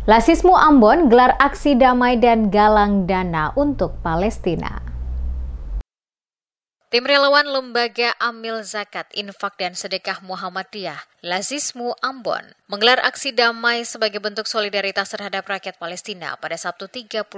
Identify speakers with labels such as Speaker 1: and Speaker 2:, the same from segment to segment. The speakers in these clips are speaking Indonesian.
Speaker 1: Lasismu Ambon gelar aksi damai dan galang dana untuk Palestina. Tim relawan Lembaga Amil Zakat, Infak dan Sedekah Muhammadiyah, Lasismu Ambon, menggelar aksi damai sebagai bentuk solidaritas terhadap rakyat Palestina pada Sabtu 31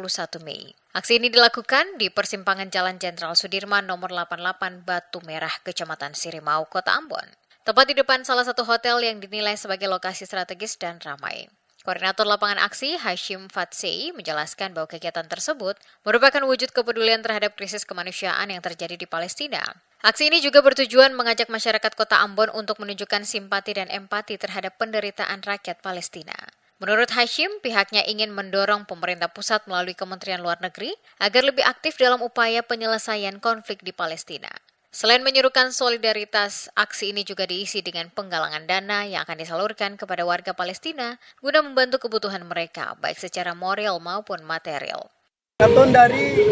Speaker 1: Mei. Aksi ini dilakukan di persimpangan Jalan Jenderal Sudirman nomor 88 Batu Merah, Kecamatan Sirimau, Kota Ambon. Tepat di depan salah satu hotel yang dinilai sebagai lokasi strategis dan ramai. Koordinator lapangan aksi Hashim Fatsei menjelaskan bahwa kegiatan tersebut merupakan wujud kepedulian terhadap krisis kemanusiaan yang terjadi di Palestina. Aksi ini juga bertujuan mengajak masyarakat Kota Ambon untuk menunjukkan simpati dan empati terhadap penderitaan rakyat Palestina. Menurut Hashim, pihaknya ingin mendorong pemerintah pusat melalui Kementerian Luar Negeri agar lebih aktif dalam upaya penyelesaian konflik di Palestina. Selain menyerukan solidaritas, aksi ini juga diisi dengan penggalangan dana yang akan disalurkan kepada warga Palestina guna membantu kebutuhan mereka, baik secara moral maupun material.
Speaker 2: Katon dari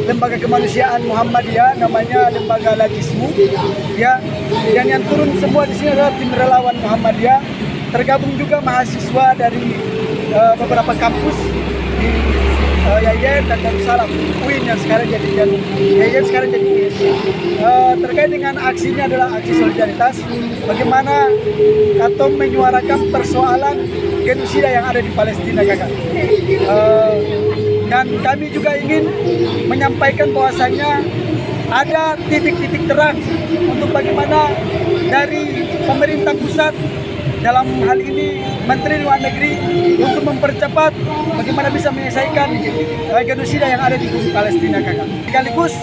Speaker 2: Lembaga Kemanusiaan Muhammadiyah, namanya Lembaga Lasismu, ya, dan yang turun semua di sini adalah tim relawan Muhammadiyah, tergabung juga mahasiswa dari beberapa kampus di Yayan dan Darussalam, UIN yang sekarang jadi Yayan sekarang jadi UIN. Terkait dengan aksi ini adalah aksi solidaritas, bagaimana Katom menyuarakan persoalan genosida yang ada di Palestina, kakak. Dan kami juga ingin menyampaikan bahwasanya ada titik-titik terang untuk bagaimana dari pemerintah pusat, dalam hal ini Menteri Luar Negeri, untuk mempercepat bagaimana bisa menyelesaikan genosida yang ada di bumi Palestina, kakak. Sekaligus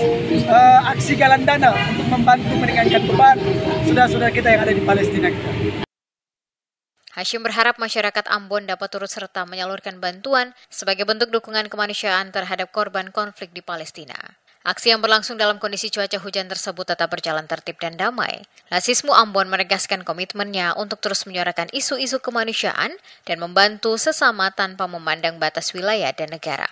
Speaker 2: aksi galang dana untuk membantu meringankan beban saudara-saudara kita yang ada di Palestina, kakak.
Speaker 1: Hashim berharap masyarakat Ambon dapat turut serta menyalurkan bantuan sebagai bentuk dukungan kemanusiaan terhadap korban konflik di Palestina. Aksi yang berlangsung dalam kondisi cuaca hujan tersebut tetap berjalan tertib dan damai. Lasismu Ambon menegaskan komitmennya untuk terus menyuarakan isu-isu kemanusiaan dan membantu sesama tanpa memandang batas wilayah dan negara.